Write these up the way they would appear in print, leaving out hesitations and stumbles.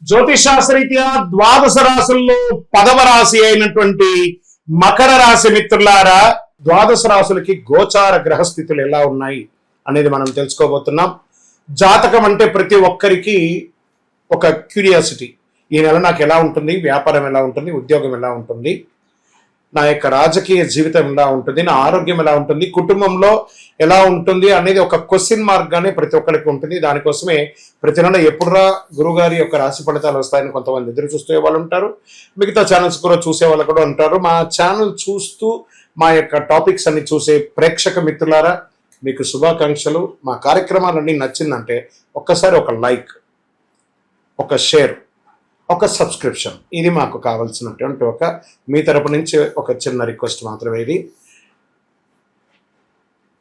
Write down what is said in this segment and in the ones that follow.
జ్యోతిషాస్త్రరీత్యా ద్వాదశ రాశుల్లో 10వ రాశి అయినటువంటి మకర రాశి మిత్రులారా, ద్వాదశ రాశులకి గోచార గ్రహస్థితులు ఎలా ఉన్నాయి అనేది మనం తెలుసుకోబోతున్నాం. జాతకం అంటే ప్రతి ఒక్కరికి ఒక క్యూరియాసిటీ. ఈ నెల నాకు ఎలా ఉంటుంది, వ్యాపారం ఎలా ఉంటుంది, ఉద్యోగం ఎలా ఉంటుంది, నా యొక్క రాజకీయ జీవితం ఎలా ఉంటుంది, నా ఆరోగ్యం ఎలా ఉంటుంది, కుటుంబంలో ఎలా ఉంటుంది అనేది ఒక క్వశ్చన్ మార్క్ గానే ప్రతి ఒక్కరికి ఉంటుంది. దానికోసమే ప్రతి నెల ఎప్పుడురా గురుగారి యొక్క రాశి ఫలితాలు వస్తాయని కొంతమంది ఎదురు చూసే వాళ్ళు ఉంటారు. మిగతా ఛానల్స్ కూడా చూసే వాళ్ళు కూడా ఉంటారు. మా ఛానల్ చూస్తూ మా యొక్క టాపిక్స్ అన్ని చూసే ప్రేక్షక మిత్రులారా, మీకు శుభాకాంక్షలు. మా కార్యక్రమాలన్నీ నచ్చిందంటే ఒక్కసారి ఒక లైక్, ఒక షేర్, ఒక సబ్స్క్రిప్షన్, ఇది మాకు కావాల్సినటువంటి మీ తరపు నుంచి ఒక చిన్న రిక్వెస్ట్ మాత్రమే. ఇది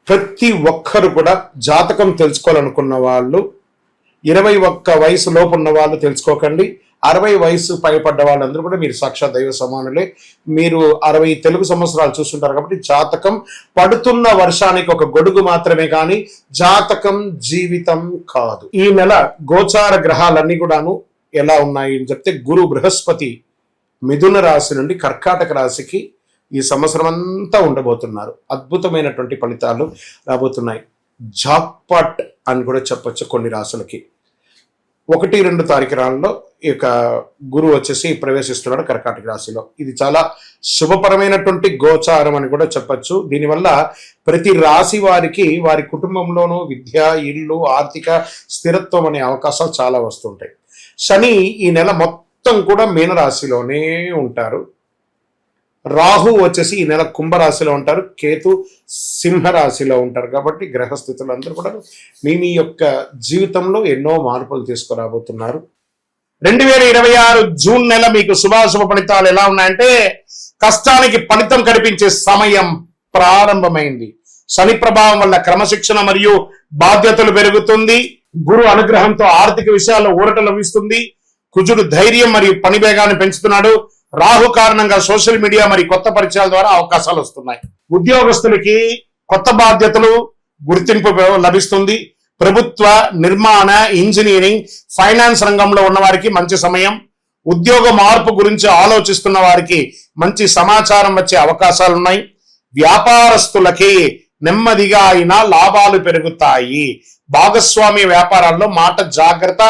ప్రతి ఒక్కరు కూడా జాతకం తెలుసుకోవాలనుకున్న వాళ్ళు 21 వయసు లోపు ఉన్న వాళ్ళు తెలుసుకోకండి. 60 వయసు పైపడ్డ వాళ్ళందరూ కూడా మీరు సాక్షాత్ దైవ సమానులే. మీరు 60 తెలుగు సంవత్సరాలు చూస్తుంటారు కాబట్టి జాతకం పడుతున్న వర్షానికి ఒక గొడుగు మాత్రమే, కానీ జాతకం జీవితం కాదు. ఈ నెల గోచార గ్రహాలన్నీ కూడాను ఎలా ఉన్నాయి అని చెప్తే, గురు బృహస్పతి మిథున రాశి నుండి కర్కాటక రాశికి ఈ సంవత్సరం అంతా ఉండబోతున్నారు. అద్భుతమైనటువంటి ఫలితాలు రాబోతున్నాయి. జాక్పాట్ అని కూడా చెప్పొచ్చు కొన్ని రాశులకి. 1-2 తారీఖులలో ఈ యొక్క గురువు వచ్చేసి ప్రవేశిస్తున్నాడు కర్కాటక రాశిలో. ఇది చాలా శుభపరమైనటువంటి గోచారం అని కూడా చెప్పచ్చు. దీనివల్ల ప్రతి రాశి వారికి వారి కుటుంబంలోనూ విద్య, ఇల్లు, ఆర్థిక స్థిరత్వం అనే అవకాశాలు చాలా వస్తుంటాయి. శని ఈ నెల మొత్తం కూడా మీనరాశిలోనే ఉంటారు. రాహు వచ్చేసి ఈ నెల కుంభరాశిలో ఉంటారు. కేతు సింహరాశిలో ఉంటారు. కాబట్టి గ్రహస్థితులు అందరూ కూడా మీ యొక్క జీవితంలో ఎన్నో మార్పులు తీసుకురాబోతున్నారు. 2026 జూన్ నెల మీకు శుభాశుభ ఫలితాలు ఎలా ఉన్నాయంటే, కష్టానికి ఫలితం కనిపించే సమయం ప్రారంభమైంది. శని ప్రభావం వల్ల క్రమశిక్షణ మరియు బాధ్యతలు పెరుగుతుంది. గురు అనుగ్రహంతో ఆర్థిక విషయాల్లో ఊరట లభిస్తుంది. కుజుడు ధైర్యం మరియు పని వేగాన్ని పెంచుతున్నాడు. రాహు కారణంగా సోషల్ మీడియా మరియు కొత్త పరిచయాల ద్వారా అవకాశాలు వస్తున్నాయి. ఉద్యోగస్తులకి కొత్త బాధ్యతలు, గుర్తింపు లభిస్తుంది. ప్రభుత్వ, నిర్మాణ, ఇంజనీరింగ్, ఫైనాన్స్ రంగంలో ఉన్న వారికి మంచి సమయం. ఉద్యోగ మార్పు గురించి ఆలోచిస్తున్న వారికి మంచి సమాచారం వచ్చే అవకాశాలు ఉన్నాయి. వ్యాపారస్తులకి నెమ్మదిగా అయినా లాభాలు పెరుగుతాయి. భాగస్వామ్య వ్యాపారాల్లో మాట జాగ్రత్త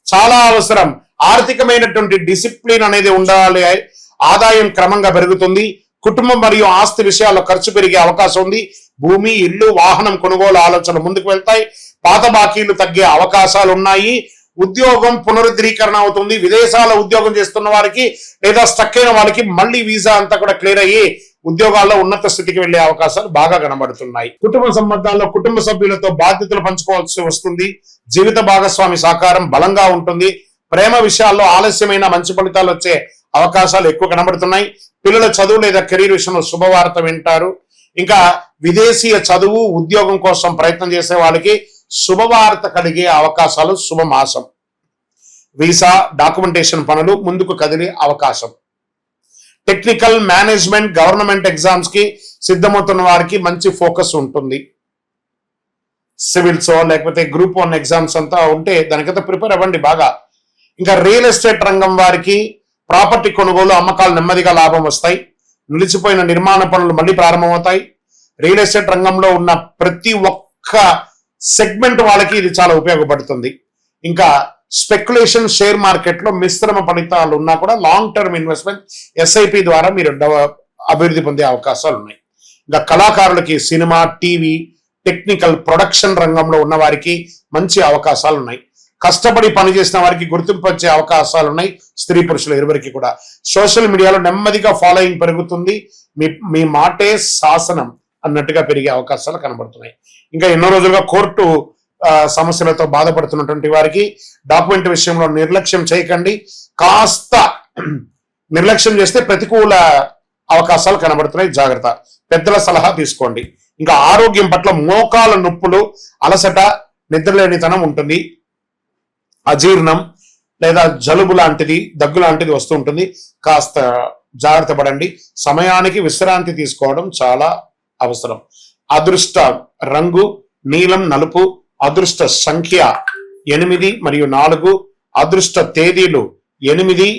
చాలా అవసరం. ఆర్థికమైనటువంటి డిసిప్లిన్ అనేది ఉండాలి. ఆదాయం క్రమంగా పెరుగుతుంది. కుటుంబం మరియు ఆస్తి విషయాల్లో ఖర్చు పెరిగే అవకాశం ఉంది. భూమి, ఇల్లు, వాహనం కొనుగోలు ఆలోచనలు ముందుకు వెళ్తాయి. పాత బాకీలు తగ్గే అవకాశాలు ఉన్నాయి. ఉద్యోగం పునరుద్ధరీకరణ అవుతుంది. విదేశాల ఉద్యోగం చేస్తున్న వారికి లేదా స్టక్ అయిన వాళ్ళకి మళ్ళీ వీసా అంతా కూడా క్లియర్ అయ్యి ఉద్యోగాల్లో ఉన్నత స్థితికి వెళ్లే అవకాశాలు బాగా కనబడుతున్నాయి. కుటుంబ సంబంధాల్లో కుటుంబ సభ్యులతో బాధ్యతలు పంచుకోవాల్సి వస్తుంది. జీవిత భాగస్వామి సహకారం బలంగా ఉంటుంది. ప్రేమ విషయాల్లో ఆలస్యమైన మంచి ఫలితాలు వచ్చే అవకాశాలు ఎక్కువ కనబడుతున్నాయి. పిల్లల చదువు లేదా కెరీర్ విషయంలో శుభవార్త వింటారు. ఇంకా విదేశీయ చదువు, ఉద్యోగం కోసం ప్రయత్నం చేసే వాళ్ళకి శుభవార్త కలిగే అవకాశాలు శుభమాసం. వీసా, డాక్యుమెంటేషన్ పనులు ముందుకు కదిలే అవకాశం. టెక్నికల్, మేనేజ్మెంట్, గవర్నమెంట్ ఎగ్జామ్స్ కి సిద్ధమవుతున్న వారికి మంచి ఫోకస్ ఉంటుంది. సివిల్స్ లేకపోతే గ్రూప్ 1 ఎగ్జామ్స్ అంతా ఉంటే దానికంతా ప్రిపేర్ అవ్వండి బాగా. ఇంకా రియల్ ఎస్టేట్ రంగం వారికి ప్రాపర్టీ కొనుగోలు, అమ్మకాలు నెమ్మదిగా లాభం వస్తాయి. నిలిచిపోయిన నిర్మాణ పనులు మళ్ళీ ప్రారంభమవుతాయి. రియల్ ఎస్టేట్ రంగంలో ఉన్న ప్రతి ఒక్క సెగ్మెంట్ వాళ్ళకి ఇది చాలా ఉపయోగపడుతుంది. ఇంకా స్పెక్యులేషన్, షేర్ మార్కెట్ లో మిశ్రమ ఫలితాలు ఉన్నా కూడా లాంగ్ టర్మ్ ఇన్వెస్ట్మెంట్ SIP ద్వారా మీరు అభివృద్ధి పొందే అవకాశాలు ఉన్నాయి. ఇంకా కళాకారులకి సినిమా, టీవీ, టెక్నికల్, ప్రొడక్షన్ రంగంలో ఉన్న వారికి మంచి అవకాశాలు ఉన్నాయి. కష్టపడి పనిచేసిన వారికి గుర్తింపు వచ్చే అవకాశాలు ఉన్నాయి. స్త్రీ పురుషులు ఇరువురికి కూడా. సోషల్ మీడియాలో నెమ్మదిగా ఫాలోయింగ్ పెరుగుతుంది. మీ మాటే శాసనం అన్నట్టుగా పెరిగే అవకాశాలు కనబడుతున్నాయి. ఇంకా ఎన్నో రోజులుగా కోర్టు సమస్యలతో బాధపడుతున్నటువంటి వారికి డాక్యుమెంట్ విషయంలో నిర్లక్ష్యం చేయకండి. కాస్త నిర్లక్ష్యం చేస్తే ప్రతికూల అవకాశాలు కనబడుతున్నాయి. జాగ్రత్త. పెద్దల సలహా తీసుకోండి. ఇంకా ఆరోగ్యం పట్ల మోకాల నొప్పులు, అలసట, నిద్రలేనితనం ఉంటుంది. అజీర్ణం లేదా జలుబు లాంటిది, దగ్గు లాంటిది వస్తూ ఉంటుంది. కాస్త జాగ్రత్త పడండి. సమయానికి విశ్రాంతి తీసుకోవడం చాలా అవసరం. అదృష్ట రంగు నీలం, నలుపు. అదృష్ట సంఖ్య 8 మరియు 4. అదృష్ట తేదీలు 8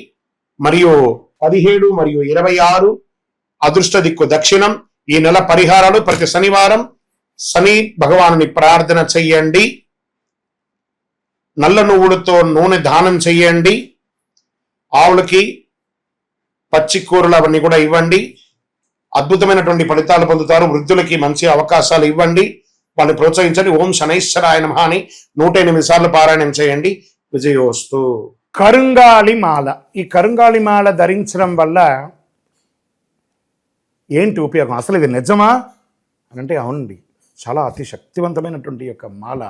మరియు 17 మరియు 26 అదృష్ట దిక్కు దక్షిణం. ఈ నెల పరిహారాలు: ప్రతి శనివారం శని భగవానుని ప్రార్థన చెయ్యండి, నల్ల నువ్వులతో నూనె దానం చెయ్యండి, ఆవులకి పచ్చి కూరలు అవన్నీ కూడా ఇవ్వండి. అద్భుతమైనటువంటి ఫలితాలు పొందుతారు. వృద్ధులకి మంచి అవకాశాలు ఇవ్వండి, వాళ్ళని ప్రోత్సహించండి. ఓం శనైశ్వరాయ నమః అని 108 సార్లు పారాయణం చేయండి. విజయోస్తు. కరుంగాళి మాల. ఈ కరుంగాళి మాల ధరించడం వల్ల ఏంటి ఉపయోగం? అసలు ఇది నిజమా అని అంటే అవునండి, చాలా అతి శక్తివంతమైనటువంటి యొక్క మాల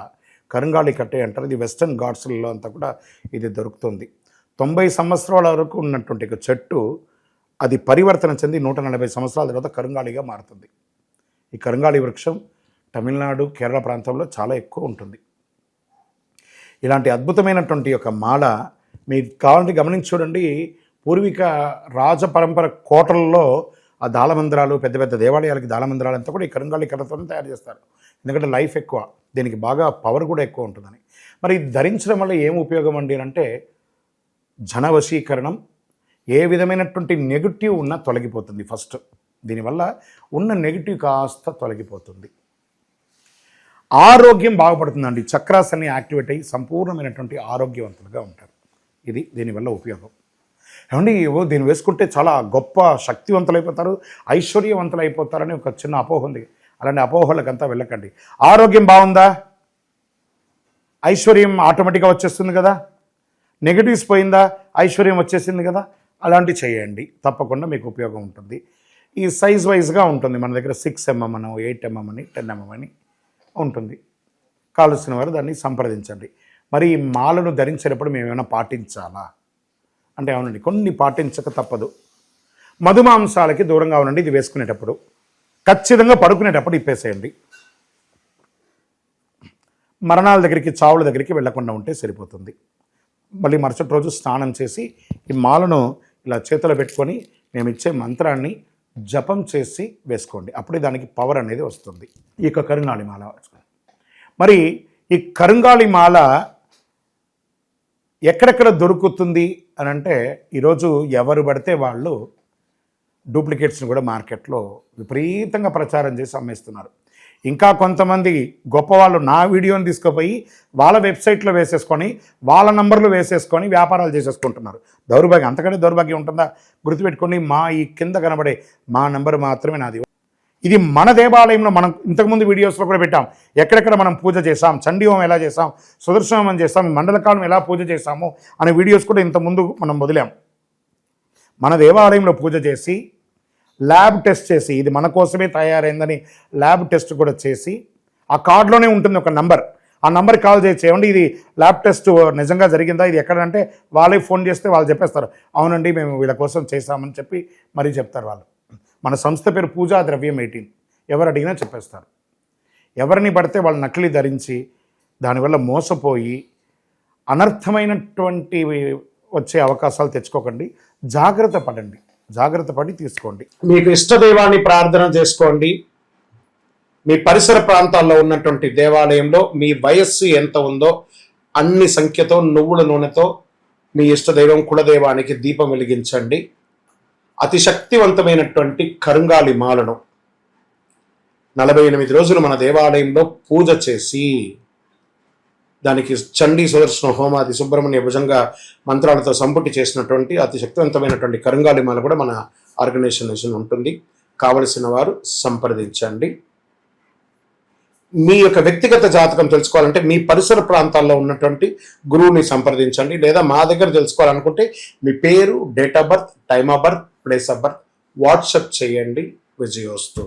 కరుంగాళి కట్టే అంటారు. ఇది వెస్టర్న్ ఘాట్స్లలో అంతా కూడా ఇది దొరుకుతుంది. 90 సంవత్సరాల వరకు ఉన్నటువంటి ఒక చెట్టు అది పరివర్తన చెంది 140 సంవత్సరాల తర్వాత కరుంగాళిగా మారుతుంది. ఈ కరుంగాళి వృక్షం తమిళనాడు, కేరళ ప్రాంతంలో చాలా ఎక్కువ ఉంటుంది. ఇలాంటి అద్భుతమైనటువంటి యొక్క మాల మీకు కావాలంటే గమనించి చూడండి. పూర్వీక రాజ పరంపర కోటలలో ఆ దాళమందిరాలు, పెద్ద పెద్ద దేవాలయాలకి దాళమందిరాలు అంతా కూడా ఈ కరుంగాళి కర్రతోనే తయారు చేస్తారు. ఎందుకంటే లైఫ్ ఎక్కువ, దీనికి బాగా పవర్ కూడా ఎక్కువ ఉంటుందని. మరి ఇది ధరించడం వల్ల ఏం ఉపయోగం అండి అంటే జన వశీకరణం, ఏ విధమైనటువంటి నెగిటివ్ ఉన్నా తొలగిపోతుంది. ఫస్ట్ దీనివల్ల ఉన్న నెగిటివ్ కాస్త తొలగిపోతుంది. ఆరోగ్యం బాగుపడుతుందండి. చక్రాస్ అన్ని యాక్టివేట్ అయ్యి సంపూర్ణమైనటువంటి ఆరోగ్యవంతులుగా ఉంటారు. ఇది దీనివల్ల ఉపయోగం. ఏమండి దీన్ని వేసుకుంటే చాలా గొప్ప శక్తివంతులైపోతారు, ఐశ్వర్యవంతులైపోతారని ఒక చిన్న అపోహ ఉంది. అలాంటి అపోహలకంతా వెళ్ళకండి. ఆరోగ్యం బాగుందా, ఐశ్వర్యం ఆటోమేటిక్గా వచ్చేస్తుంది కదా. నెగిటివ్స్ పోయిందా, ఐశ్వర్యం వచ్చేసింది కదా. అలాంటివి చేయండి, తప్పకుండా మీకు ఉపయోగం ఉంటుంది. ఈ సైజ్ వైజ్గా ఉంటుంది. మన దగ్గర 6 mm అని, 8 mm అని, 10 mm అని ఉంటుంది. కావలసిన వారు దాన్ని సంప్రదించండి. మరి ఈ మాలను ధరించేటప్పుడు మేము ఏమైనా పాటించాలా అంటే అవునండి, కొన్ని పాటించక తప్పదు. మధుమాంసాలకి దూరంగా ఉండండి. ఇది వేసుకునేటప్పుడు ఖచ్చితంగా పడుకునేటప్పుడు ఇప్పేసేయండి. మరణాల దగ్గరికి, చావుల దగ్గరికి వెళ్లకుండా ఉంటే సరిపోతుంది. మళ్ళీ మరుసటి రోజు స్నానం చేసి ఈ మాలను ఇలా చేతిలో పెట్టుకొని మేము ఇచ్చే మంత్రాన్ని జపం చేసి వేసుకోండి. అప్పుడే దానికి పవర్ అనేది వస్తుంది. ఈ యొక్క కరుంగాళి మాల. మరి ఈ కరుంగాళి మాల ఎక్కడెక్కడ దొరుకుతుంది అని అంటే ఈరోజు ఎవరు పడితే వాళ్ళు డూప్లికేట్స్ని కూడా మార్కెట్లో విపరీతంగా ప్రచారం చేసి అమ్మేస్తున్నారు. ఇంకా కొంతమంది గొప్పవాళ్ళు నా వీడియోని తీసుకుపోయి వాళ్ళ వెబ్సైట్లో వేసేసుకొని వాళ్ళ నంబర్లు వేసేసుకొని వ్యాపారాలు చేసేసుకుంటున్నారు. దౌర్భాగ్యం, అంతకంటే దౌర్భాగ్యం ఉంటుందా? గుర్తుపెట్టుకొని మా ఈ కింద కనబడే మా నంబర్ మాత్రమే నాది. ఇది మన దేవాలయంలో మనం ఇంతకుముందు వీడియోస్లో కూడా పెట్టాం. ఎక్కడెక్కడ మనం పూజ చేసాం, చండీ హోమం ఎలా చేసాం, సుదర్శన హోమం చేసాం, మండలకాలం ఎలా పూజ చేసాము అనే వీడియోస్ కూడా ఇంతకుముందు మనం వదిలాం. మన దేవాలయంలో పూజ చేసి ల్యాబ్ టెస్ట్ చేసి ఇది మన కోసమే తయారైందని ల్యాబ్ టెస్ట్ కూడా చేసి ఆ కార్డులోనే ఉంటుంది ఒక నంబర్. ఆ నంబర్కి కాల్ చేసి ఏమండి ఇది ల్యాబ్ టెస్ట్ నిజంగా జరిగిందా, ఇది ఎక్కడంటే వాళ్ళే ఫోన్ చేస్తే వాళ్ళు చెప్పేస్తారు అవునండి మేము వీళ్ళ కోసం చేశామని చెప్పి మరీ చెప్తారు వాళ్ళు. మన సంస్థ పేరు పూజా ద్రవ్యం 18. ఎవరు అడిగినా చెప్పేస్తారు. ఎవరిని పడితే వాళ్ళు నకిలీ ధరించి దానివల్ల మోసపోయి అనర్థమైనటువంటి వచ్చే అవకాశాలు తెచ్చుకోకండి. జాగ్రత్త పడండి, జాగ్రత్త పడి తీసుకోండి. మీకు ఇష్టదైవాన్ని ప్రార్థన చేసుకోండి. మీ పరిసర ప్రాంతాల్లో ఉన్నటువంటి దేవాలయంలో మీ వయస్సు ఎంత ఉందో అన్ని సంఖ్యతో నువ్వుల నూనెతో మీ ఇష్టదైవం కులదైవానికి దీపం వెలిగించండి. అతి శక్తివంతమైనటువంటి కరుంగాళి మాలను 48 రోజులు మన దేవాలయంలో పూజ చేసి దానికి చండీ, సుదర్శన హోమాది, సుబ్రహ్మణ్య భుజంగా మంత్రాలతో సంపుటి చేసినటువంటి అతి శక్తివంతమైనటువంటి కరుంగాళి మాల కూడా మన ఆర్గనైజేషన్ ఉంటుంది. కావలసిన వారు సంప్రదించండి. మీ యొక్క వ్యక్తిగత జాతకం తెలుసుకోవాలంటే మీ పరిసర ప్రాంతాల్లో ఉన్నటువంటి గురువుని సంప్రదించండి. లేదా మా దగ్గర తెలుసుకోవాలనుకుంటే మీ పేరు, date of birth, time of birth, place of birth WhatsApp చేయండి. విజయోస్తు.